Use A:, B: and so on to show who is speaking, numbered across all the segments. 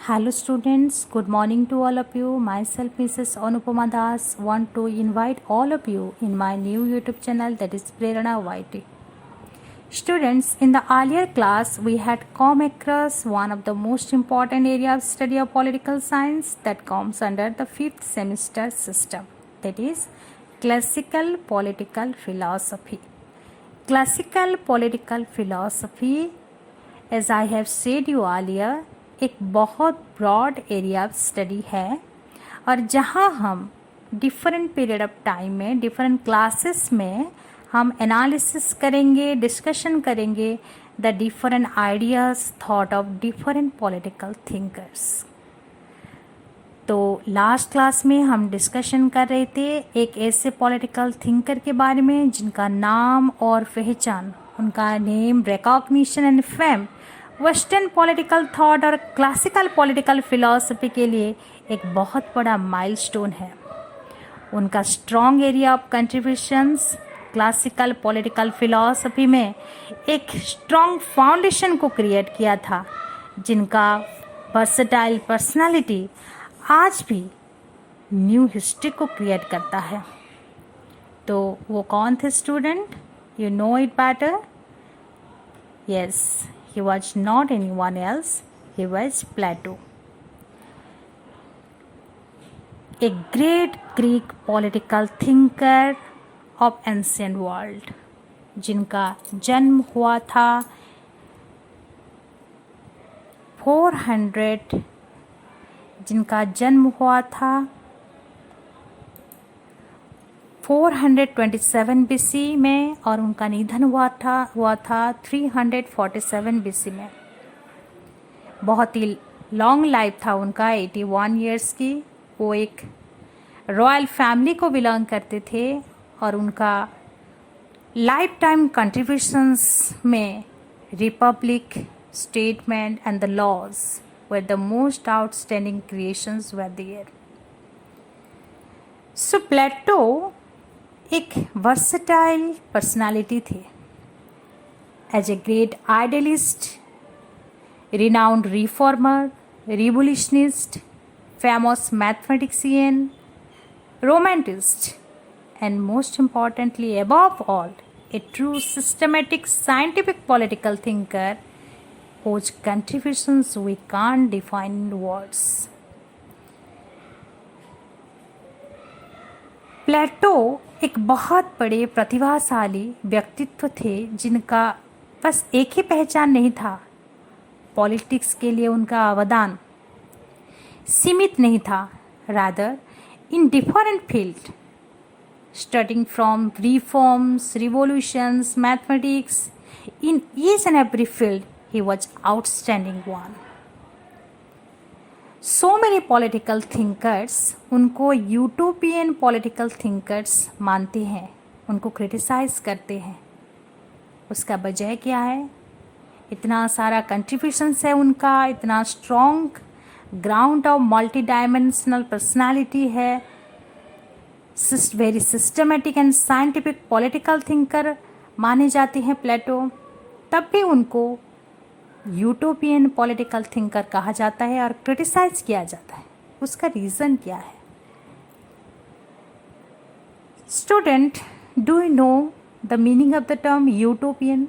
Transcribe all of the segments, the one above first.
A: Hello students, good morning to all of you. Myself Mrs. Anupama Das want to invite all of you in my new YouTube channel that is Prerana YT. Students, in the earlier class we had come across one of the most important area of study of political science that comes under the 5th semester system, that is classical political philosophy. Classical political philosophy, as I have said you earlier, एक बहुत broad area of study है और जहाँ हम different period of time में different classes में हम analysis करेंगे, डिस्कशन करेंगे the different ideas thought of different political thinkers. तो लास्ट क्लास में हम डिस्कशन कर रहे थे एक ऐसे पॉलिटिकल थिंकर के बारे में जिनका नाम और पहचान, उनका name, recognition and fame western political thought और क्लासिकल पॉलिटिकल फिलॉसफी के लिए एक बहुत बड़ा माइलस्टोन है। उनका strong area of contributions classical political philosophy में एक स्ट्रॉन्ग फाउंडेशन को क्रिएट किया था, जिनका वर्सेटाइल पर्सनालिटी आज भी न्यू हिस्ट्री को क्रिएट करता है। तो वो कौन थे student? You know it better? Yes, he was not anyone else, he was Plato, a great Greek political thinker of ancient world, जिनका जन्म हुआ था 427 BC में और उनका निधन हुआ था 347 BC में। बहुत ही लॉन्ग लाइफ था उनका, 81 ईयर्स की। वो एक रॉयल फैमिली को बिलोंग करते थे और उनका लाइफ टाइम कंट्रीब्यूशंस में Republic, statement and the laws were the most outstanding creations were there. So Plato एक वर्सेटाइल पर्सनालिटी थे। As a great idealist, renowned reformer, revolutionist, famous mathematician, romantist and most importantly above all a true systematic scientific political thinker whose contributions we can't define in words. प्लेटो एक बहुत बड़े प्रतिभाशाली व्यक्तित्व थे जिनका बस एक ही पहचान नहीं था। पॉलिटिक्स के लिए उनका अवदान सीमित नहीं था, rather in different field, starting from reforms, revolutions, mathematics, in each and every field he was outstanding one. So many political thinkers उनको यूटोपियन पॉलिटिकल थिंकर्स मानते हैं, उनको क्रिटिसाइज करते हैं। उसका वजह क्या है? इतना सारा कंट्रीब्यूशंस है उनका, इतना strong ground of multidimensional personality है, very systematic and scientific political thinker माने जाते हैं प्लेटो। तब भी उनको यूटोपियन पॉलिटिकल थिंकर कहा जाता है और क्रिटिसाइज किया जाता है। उसका रीज़न क्या है? Student, do you know the meaning of the term utopian?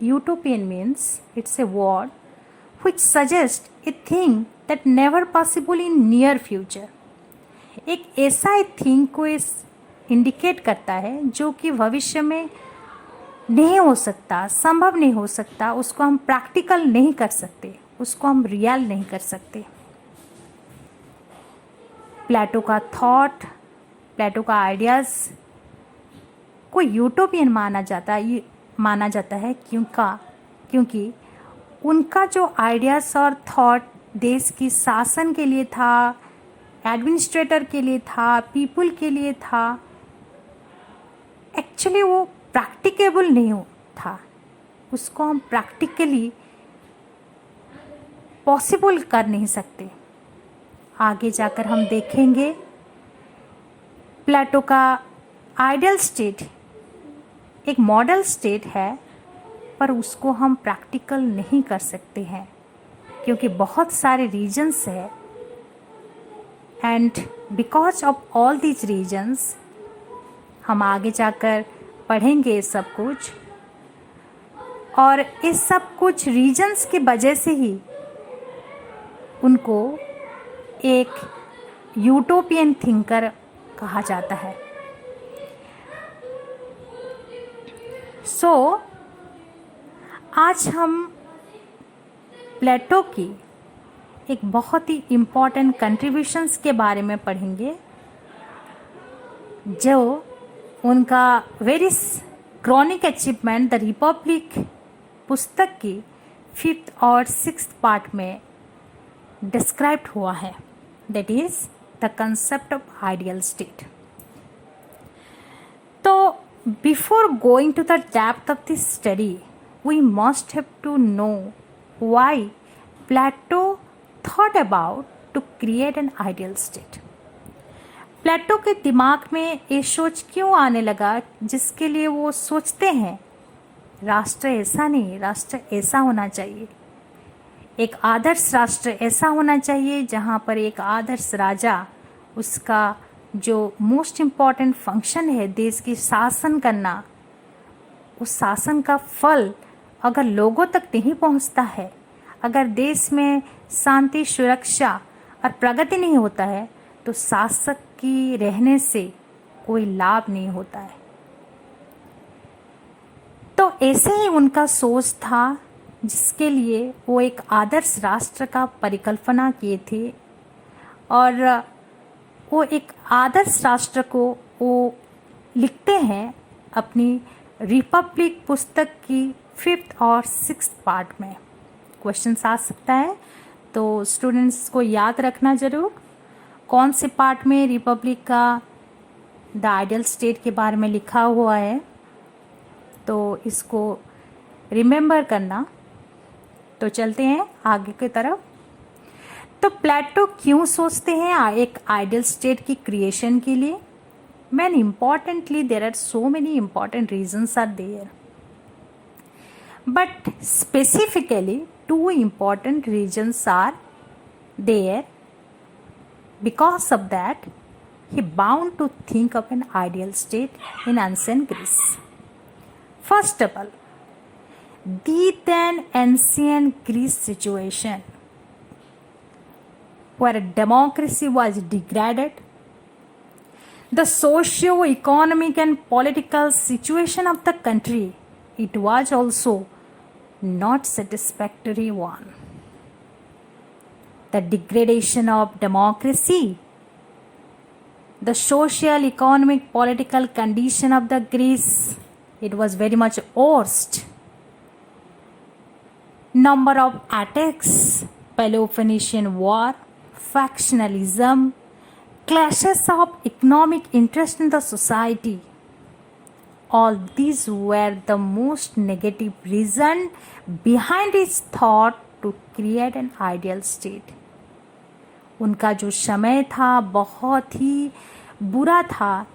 A: Utopian means it's a word which suggests a thing that never possible in near future. एक ऐसा थिंग को इंडिकेट करता है जो कि भविष्य में नहीं हो सकता, संभव नहीं हो सकता, उसको हम प्रैक्टिकल नहीं कर सकते, उसको हम रियल नहीं कर सकते। प्लेटो का थॉट, प्लेटो का आइडियाज़ को यूटोपियन माना जाता है क्योंकि उनका जो आइडियाज़ और थॉट देश की शासन के लिए था, एडमिनिस्ट्रेटर के लिए था, पीपल के लिए था। एक्चुअली वो प्रैक्टिकेबल नहीं था, उसको हम प्रैक्टिकली पॉसिबल कर नहीं सकते। आगे जाकर हम देखेंगे प्लेटो का आइडियल स्टेट एक मॉडल स्टेट है, पर उसको हम प्रैक्टिकल नहीं कर सकते हैं। क्योंकि बहुत सारे रीजन्स है and because of all these reasons हम आगे जाकर पढ़ेंगे सब कुछ, और इस सब कुछ रीजन्स की वजह से ही उनको एक यूटोपियन थिंकर कहा जाता है। आज हम प्लेटो की एक बहुत ही इम्पॉर्टेंट कंट्रीब्यूशंस के बारे में पढ़ेंगे, जो उनका very chronic achievement the Republic पुस्तक की 5th और 6th पार्ट में डिस्क्राइब्ड हुआ है, that is the concept of ideal state. तो before going to the depth of this study we must have to know why Plato thought about to create an ideal state. Plato के दिमाग में ये सोच क्यों आने लगा जिसके लिए वो सोचते हैं राष्ट्र ऐसा नहीं, राष्ट्र ऐसा होना चाहिए, एक आदर्श राष्ट्र ऐसा होना चाहिए जहाँ पर एक आदर्श राजा, उसका जो मोस्ट इम्पॉर्टेंट फंक्शन है देश की शासन करना, उस शासन का फल अगर लोगों तक नहीं पहुँचता है, अगर देश में शांति, सुरक्षा और प्रगति नहीं होता है, तो शासक की रहने से कोई लाभ नहीं होता है। तो ऐसे ही उनका सोच था, जिसके लिए वो एक आदर्श राष्ट्र का परिकल्पना किए थे, और वो एक आदर्श राष्ट्र को वो लिखते हैं अपनी रिपब्लिक पुस्तक की 5th और 6th पार्ट में। क्वेश्चन आ सकता है, तो स्टूडेंट्स को याद रखना जरूर कौन से पार्ट में रिपब्लिक का द आइडियल स्टेट के बारे में लिखा हुआ है, तो इसको रिमेंबर करना। तो चलते हैं आगे की तरफ। तो प्लेटो क्यों सोचते हैं एक आइडियल स्टेट की क्रिएशन के लिए? Main importantly there are so many important reasons are there, but specifically 2 important reasons are there. Because of that, he bound to think of an ideal state in ancient Greece. First of all, the then ancient Greece situation where democracy was degraded, the socio-economic and political situation of the country, it was also not satisfactory one. The degradation of democracy, the social, economic, political condition of the Greece, it was very much worst. Number of attacks, Peloponnesian War, factionalism, clashes of economic interest in the society, all these were the most negative reason behind his thought to create an ideal state. उनका जो समय था बहुत ही बुरा था।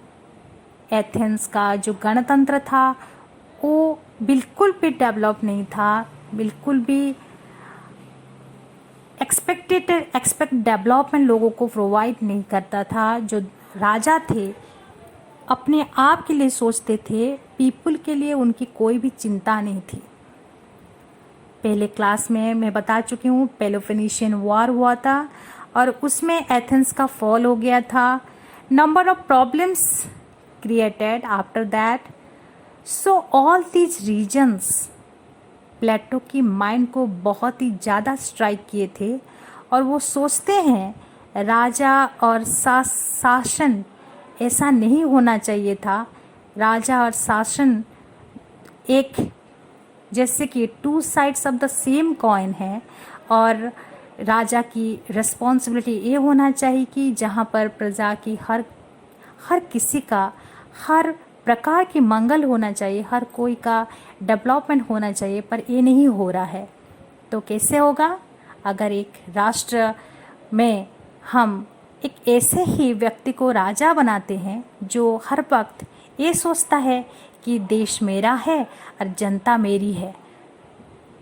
A: Athens का जो गणतंत्र था वो बिल्कुल भी डेवलप नहीं था, बिल्कुल भी एक्सपेक्ट डेवलपमेंट लोगों को प्रोवाइड नहीं करता था। जो राजा थे अपने आप के लिए सोचते थे, पीपल के लिए उनकी कोई भी चिंता नहीं थी। पहले क्लास में मैं बता चुकी हूँ, पेलोपोनेशियन वॉर हुआ था और उसमें एथेंस का फॉल हो गया था। Number of problems created after that. So all these reasons Plato की माइंड को बहुत ही ज़्यादा स्ट्राइक किए थे और वो सोचते हैं राजा और शासन ऐसा नहीं होना चाहिए था। राजा और शासन एक जैसे कि 2 sides of the same coin है और राजा की रिस्पॉन्सिबिलिटी ये होना चाहिए कि जहाँ पर प्रजा की हर किसी का हर प्रकार की मंगल होना चाहिए, हर कोई का डेवलपमेंट होना चाहिए, पर ये नहीं हो रहा है। तो कैसे होगा? अगर एक राष्ट्र में हम एक ऐसे ही व्यक्ति को राजा बनाते हैं जो हर वक्त ये सोचता है कि देश मेरा है और जनता मेरी है,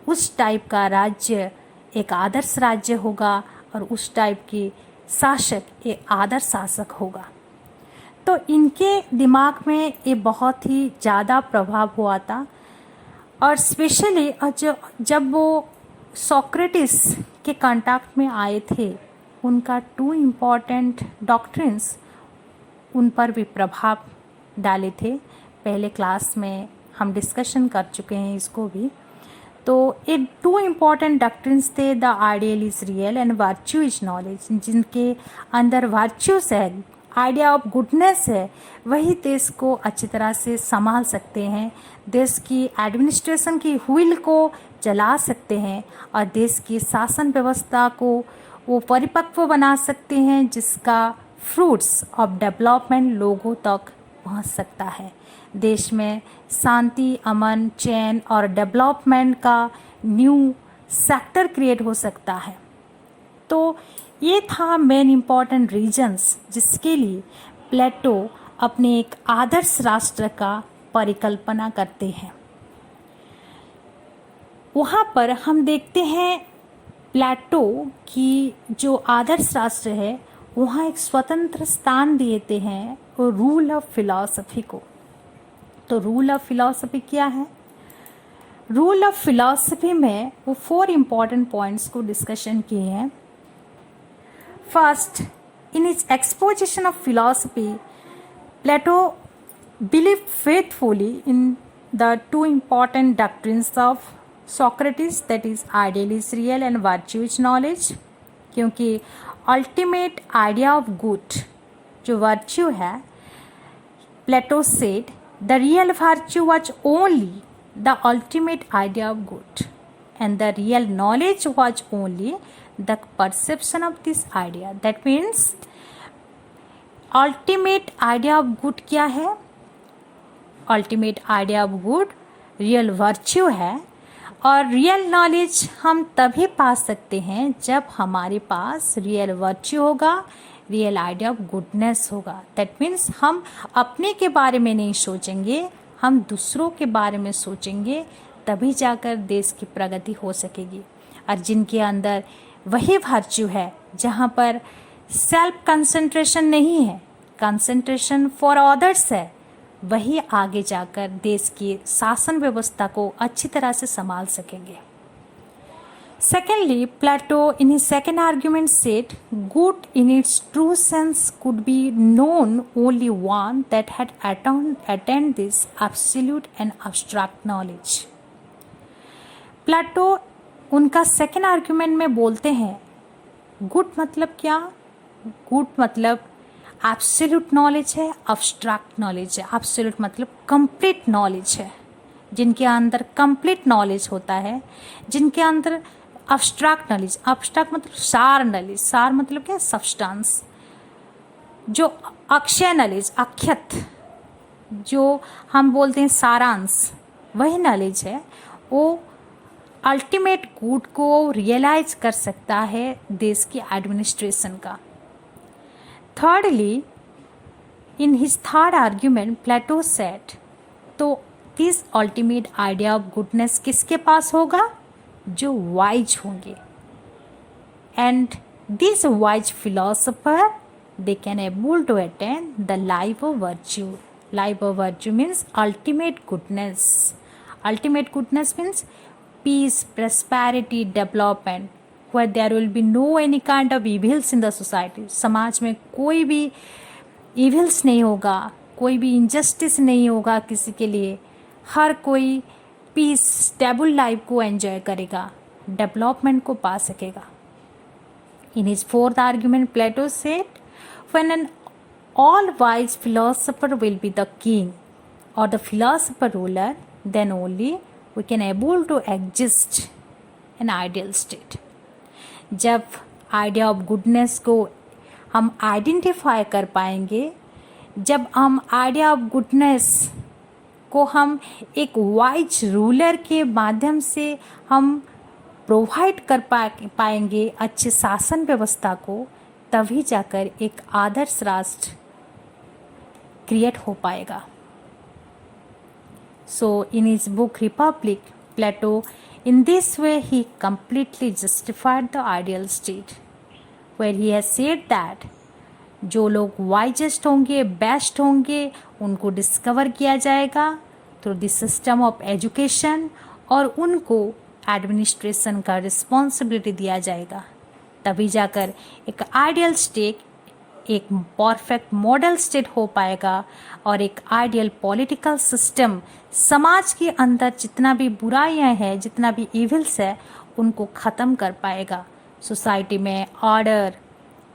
A: उस टाइप का राज्य एक आदर्श राज्य होगा और उस टाइप के शासक एक आदर्श शासक होगा। तो इनके दिमाग में ये बहुत ही ज़्यादा प्रभाव हुआ था। और स्पेशली जब वो सोक्रेटिस के कांटेक्ट में आए थे, उनका 2 इम्पॉर्टेंट डॉक्ट्रिन्स उन पर भी प्रभाव डाले थे। पहले क्लास में हम डिस्कशन कर चुके हैं इसको भी। तो ये 2 इम्पॉर्टेंट डॉक्ट्रिन्स थे, the ideal is real and virtue is knowledge. जिनके अंदर वर्च्यूस है, आइडिया ऑफ गुडनेस है, वही देश को अच्छी तरह से संभाल सकते हैं, देश की एडमिनिस्ट्रेशन की व्हील को चला सकते हैं और देश की शासन व्यवस्था को वो परिपक्व बना सकते हैं, जिसका फ्रूट्स ऑफ डेवलपमेंट लोगों तक पहुंच सकता है। देश में शांति, अमन, चैन और डेवलपमेंट का न्यू सेक्टर क्रिएट हो सकता है। तो ये था मेन इम्पॉर्टेंट रीजंस जिसके लिए प्लेटो अपने एक आदर्श राष्ट्र का परिकल्पना करते हैं। वहाँ पर हम देखते हैं प्लेटो की जो आदर्श राष्ट्र है, वहाँ एक स्वतंत्र स्थान देते हैं वो रूल ऑफ फिलॉसफी को। तो रूल ऑफ फिलॉसफी क्या है? रूल ऑफ फिलॉसफी में वो 4 इम्पॉर्टेंट पॉइंट्स को डिस्कशन किए हैं। First, in his exposition of philosophy, Plato believed faithfully in the 2 important doctrines of Socrates, that is, ideal is real and virtue is knowledge। क्योंकि ultimate idea of good जो virtue है, Plato said the real virtue was only the ultimate idea of good and the real knowledge was only the perception of this idea। That means ultimate idea of good क्या है? ultimate idea of good real virtue है। और real knowledge हम तभी पा सकते हैं जब हमारे पास रियल वर्च्यू होगा, रियल आइडिया ऑफ गुडनेस होगा। दैट मीन्स हम अपने के बारे में नहीं सोचेंगे, हम दूसरों के बारे में सोचेंगे, तभी जाकर देश की प्रगति हो सकेगी। और जिनके अंदर वही वर्च्यू है, जहाँ पर सेल्फ कंसंट्रेशन नहीं है, कंसंट्रेशन फॉर अदर्स है, वही आगे जाकर देश की शासन व्यवस्था को अच्छी तरह से संभाल सकेंगे। Secondly, Plato in his second argument said, good in its true sense could be known only one that had attained this absolute and abstract knowledge। प्लेटो उनका सेकेंड आर्ग्यूमेंट में बोलते हैं, गुड मतलब क्या? गुड मतलब एब्सोल्यूट नॉलेज है, abstract knowledge है। Absolute मतलब कंप्लीट नॉलेज है, जिनके अंदर कंप्लीट नॉलेज होता है, जिनके अंदर अब्स्ट्रैक्ट नॉलेज, अब्स्ट्रैक्ट मतलब सार नॉलेज, सार मतलब क्या? सब्सटेंस। जो अक्षय नॉलेज, अक्षत, जो हम बोलते हैं सारांश, वही नॉलेज है, वो अल्टीमेट गुड को रियलाइज कर सकता है देश की एडमिनिस्ट्रेशन का। Thirdly, in his third argument Plato said, तो this ultimate idea of goodness किसके पास होगा? जो वाइज होंगे। And this wise philosopher they can able to attain the life of virtue. Life of virtue means ultimate goodness. Ultimate goodness means peace, prosperity, development, where there will be no any kind of evils in the society। समाज में कोई भी evils नहीं होगा, कोई भी injustice नहीं होगा किसी के लिए, हर कोई पीस, स्टेबल लाइफ को एंजॉय करेगा, डेवलपमेंट को पा सकेगा। In his fourth argument, Plato said, when an all-wise philosopher will be the king or the philosopher ruler, then only we can able to exist an ideal state। जब idea of goodness को हम identify कर पाएंगे, जब हम idea of goodness को हम एक वाइज रूलर के माध्यम से हम प्रोवाइड कर पाएंगे अच्छे शासन व्यवस्था को, तभी जाकर एक आदर्श राष्ट्र क्रिएट हो पाएगा। So in his book Republic, Plato, in this way, he completely justified the ideal state, where he has said that जो लोग वाइजेस्ट होंगे, बेस्ट होंगे, उनको डिस्कवर किया जाएगा through the system of education और उनको एडमिनिस्ट्रेशन का रिस्पॉन्सिबिलिटी दिया जाएगा। तभी जाकर एक आइडियल स्टेट, एक परफेक्ट मॉडल स्टेट हो पाएगा और एक आइडियल पॉलिटिकल सिस्टम समाज के अंदर जितना भी बुराइयां हैं, जितना भी इविल्स है, उनको ख़त्म कर पाएगा। सोसाइटी में ऑर्डर,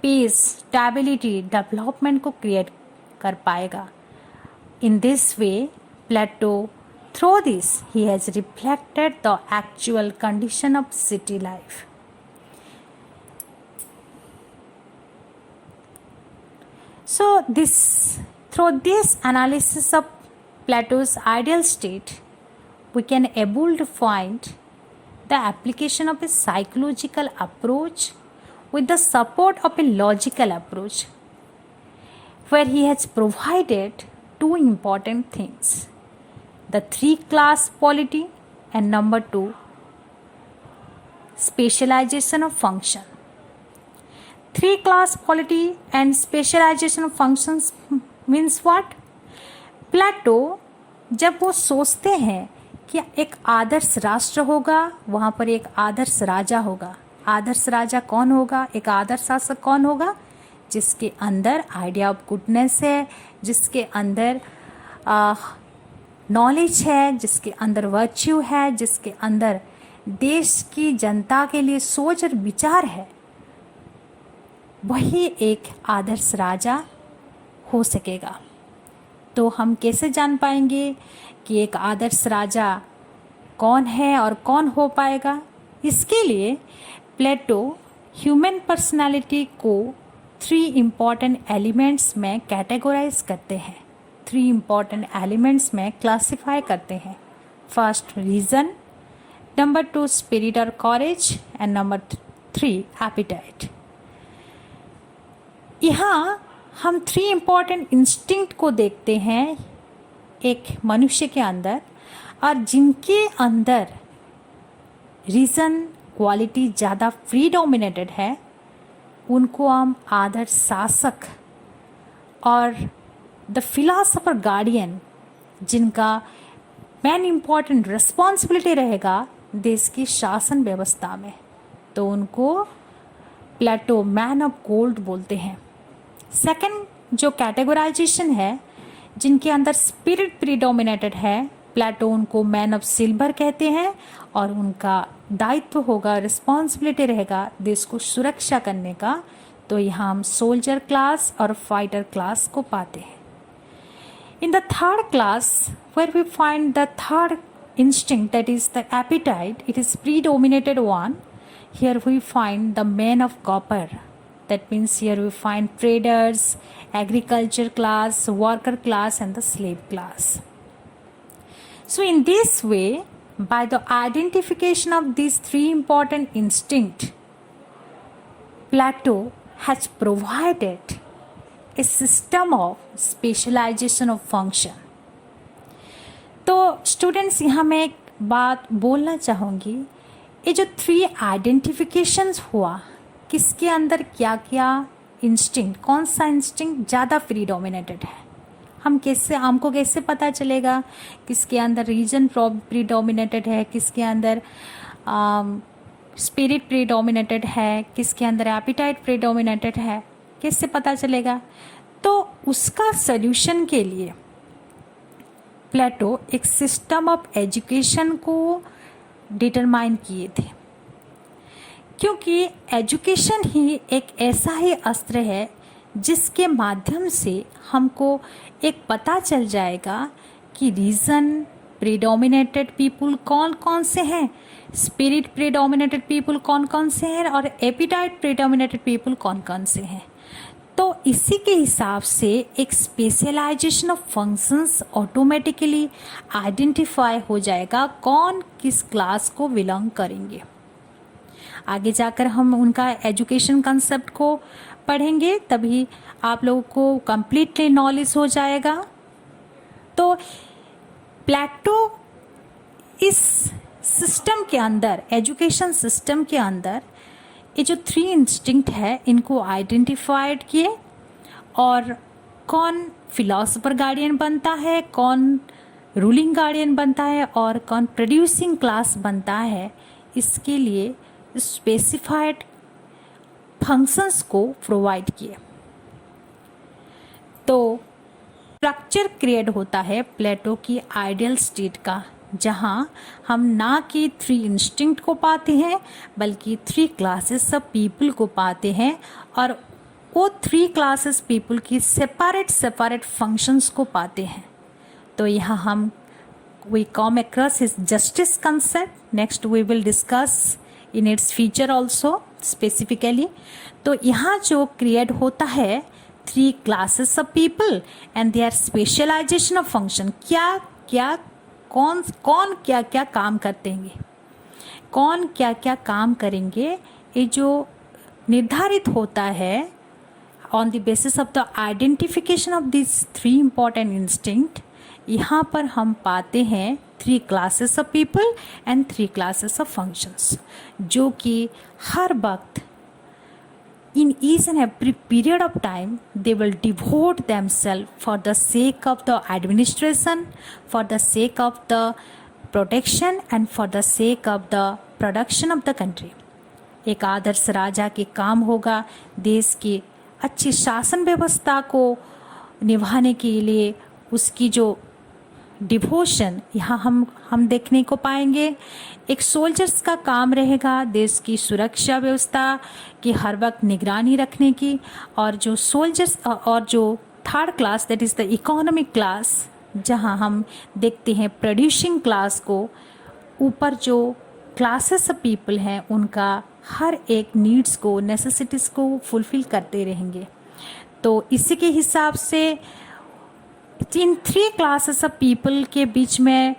A: पीस, स्टेबिलिटी, डेवलपमेंट को क्रिएट कर पाएगा। In this way Plato, through this he has reflected the actual condition of city life. So through this analysis of Plato's ideal state, we can able to find the application of a psychological approach with the support of a logical approach, where he has provided two important things: the three-class polity and number two, specialization of function. Three-class polity and specialization of functions means what? प्लेटो जब वो सोचते हैं कि एक आदर्श राष्ट्र होगा, वहाँ पर एक आदर्श राजा होगा। आदर्श राजा कौन होगा? एक आदर्श शासक कौन होगा? जिसके अंदर आइडिया ऑफ गुडनेस है, जिसके अंदर नॉलेज है, जिसके अंदर वर्च्यू है, जिसके अंदर देश की जनता के लिए सोच और विचार है, वही एक आदर्श राजा हो सकेगा। तो हम कैसे जान पाएंगे कि एक आदर्श राजा कौन है और कौन हो पाएगा? इसके लिए प्लेटो ह्यूमन पर्सनालिटी को 3 इम्पॉर्टेंट एलिमेंट्स में कैटेगराइज करते हैं, 3 इम्पॉर्टेंट एलिमेंट्स में क्लासिफाई करते हैं। फर्स्ट रीज़न, नंबर 2 स्पिरिट और कॉरेज एंड नंबर 3 एपिटाइट। यहाँ हम 3 इम्पॉर्टेंट इंस्टिंक्ट को देखते हैं एक मनुष्य के अंदर, और जिनके अंदर रीज़न क्वालिटी ज़्यादा फ्री डोमिनेटेड है, उनको हम आदर्श शासक और द फिलॉसफर गार्डियन, जिनका मेन इम्पॉर्टेंट रिस्पॉन्सिबिलिटी रहेगा देश की शासन व्यवस्था में, तो उनको प्लेटो मैन ऑफ गोल्ड बोलते हैं। सेकंड जो कैटेगराइजेशन है, जिनके अंदर स्पिरिट प्रीडोमिनेटेड है, प्लेटो उनको मैन ऑफ सिल्वर कहते हैं और उनका दायित्व होगा, रिस्पॉन्सिबिलिटी रहेगा देश को सुरक्षा करने का। तो यहाँ हम सोल्जर क्लास और फाइटर क्लास को पाते हैं। In the third class where we find the third instinct, that is the appetite, it is predominated one. Here we find the men of copper. That means here we find traders, agriculture class, worker class and the slave class. So in this way, by the identification of these 3 important instincts, Plato has provided a system of specialization of function. तो students, यहाँ मैं एक बात बोलना चाहूँगी, ये जो 3 identifications हुआ, किसके अंदर क्या क्या इंस्टिंक्ट, कौन सा इंस्टिंक्ट ज़्यादा प्रीडोमिनेटेड है, हमको कैसे पता चलेगा किसके अंदर रीजन प्रीडोमिनेटेड है, किसके अंदर स्पिरिट प्रीडोमिनेटेड है, किसके अंदर एपिटाइट प्रीडोमिनेटेड है, कैसे पता चलेगा? तो उसका सल्यूशन के लिए प्लेटो एक सिस्टम ऑफ एजुकेशन को डिटरमाइन किए थे, क्योंकि एजुकेशन ही एक ऐसा ही अस्त्र है जिसके माध्यम से हमको एक पता चल जाएगा कि रीज़न प्रीडोमिनेटेड पीपुल कौन कौन से हैं, स्पिरिट प्रीडोमिनेटेड पीपुल कौन कौन से हैं और एपिटाइट प्रीडोमिनेटेड पीपुल कौन कौन से हैं। तो इसी के हिसाब से एक specialisation of functions automatically identify हो जाएगा कौन किस क्लास को बिलोंग करेंगे। आगे जाकर हम उनका एजुकेशन कंसेप्ट को पढ़ेंगे, तभी आप लोगों को कंप्लीटली नॉलेज हो जाएगा। तो प्लेटो इस सिस्टम के अंदर, एजुकेशन सिस्टम के अंदर ये जो 3 इंस्टिंक्ट है इनको आइडेंटिफाइड किए, और कौन फिलोसोफर गार्डियन बनता है, कौन रूलिंग गार्डियन बनता है और कौन प्रोड्यूसिंग क्लास बनता है, इसके लिए स्पेसिफाइड फंक्शंस को प्रोवाइड किए। तो स्ट्रक्चर क्रिएट होता है प्लेटो की आइडियल स्टेट का, जहाँ हम ना कि 3 इंस्टिंक्ट को पाते हैं बल्कि 3 क्लासेस ऑफ पीपल को पाते हैं, और वो 3 क्लासेस पीपल की सेपरेट फंक्शंस को पाते हैं। तो यहाँ हम we come across his justice concept. Next we will discuss in its feature also specifically. तो यहाँ जो क्रिएट होता है 3 classes of people and their specialization of function, कौन क्या क्या काम करते हैं, कौन क्या क्या काम करेंगे, ये जो निर्धारित होता है on the basis of the identification of this 3 important instinct. यहाँ पर हम पाते हैं 3 classes of people and 3 classes of functions, जो कि हर वक्त in each and every period of time they will devote themselves for the sake of the administration, for the sake of the protection and for the sake of the production of the country. एक आदर्श राजा के काम होगा देश की अच्छी शासन व्यवस्था को निभाने के लिए उसकी जो डिवोशन यहाँ हम देखने को पाएंगे। एक सोल्जर्स का काम रहेगा देश की सुरक्षा व्यवस्था की हर वक्त निगरानी रखने की, और जो सोल्जर्स और जो 3rd class that is the economic class, जहाँ हम देखते हैं प्रोड्यूसिंग क्लास को, ऊपर जो क्लासेस ऑफ पीपल हैं उनका हर एक नीड्स को, नेसेसिटीज़ को फुलफ़िल करते रहेंगे। तो इसी के हिसाब से इन 3 क्लासेस ऑफ पीपल के बीच में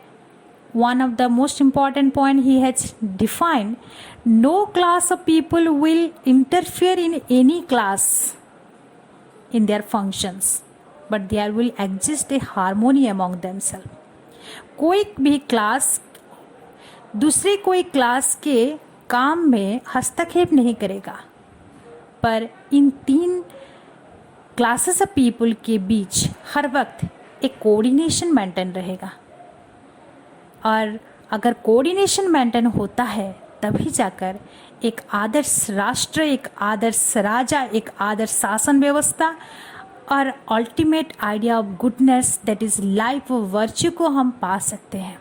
A: one of the most important point he has defined, no class of people will interfere in any class in their functions, but there will exist a harmony among themselves. कोई भी class दूसरे कोई class के काम में हस्तक्षेप नहीं करेगा, पर इन 3 क्लासेस ऑफ पीपल के बीच हर वक्त एक कोऑर्डिनेशन मेंटेन रहेगा, और अगर कोऑर्डिनेशन मेंटेन होता है तभी जाकर एक आदर्श राष्ट्र, एक आदर्श राजा, एक आदर्श शासन व्यवस्था और ultimate idea of goodness that is life of virtue को हम पा सकते हैं।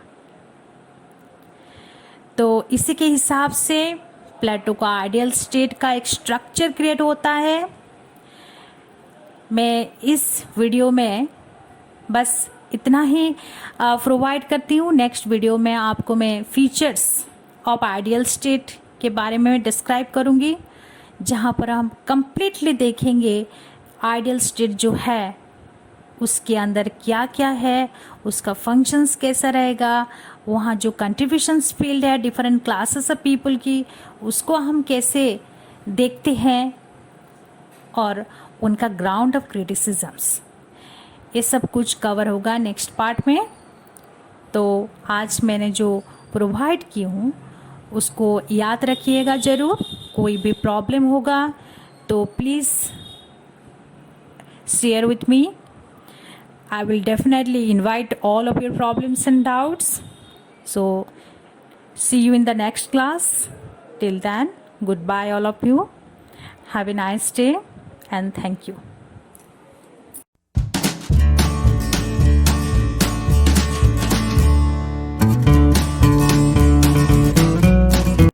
A: तो इसी के हिसाब से प्लेटो का आइडियल स्टेट का एक स्ट्रक्चर क्रिएट होता है। मैं इस वीडियो में बस इतना ही प्रोवाइड करती हूँ। नेक्स्ट वीडियो में आपको मैं फीचर्स ऑफ आइडियल स्टेट के बारे में डिस्क्राइब करूँगी, जहाँ पर हम कम्प्लीटली देखेंगे आइडियल स्टेट जो है उसके अंदर क्या क्या है, उसका फंक्शंस कैसा रहेगा, वहाँ जो कंट्रीब्यूशंस फील्ड है डिफरेंट क्लासेस ऑफ पीपल की, उसको हम कैसे देखते हैं, और उनका ग्राउंड ऑफ क्रिटिसिजम्स, ये सब कुछ कवर होगा नेक्स्ट पार्ट में। तो आज मैंने जो प्रोवाइड की हूँ उसको याद रखिएगा ज़रूर। कोई भी प्रॉब्लम होगा तो please share with me. I will definitely invite all of your problems and doubts. So, see you in the next class. Till then, goodbye all of you. Have a nice day and thank you.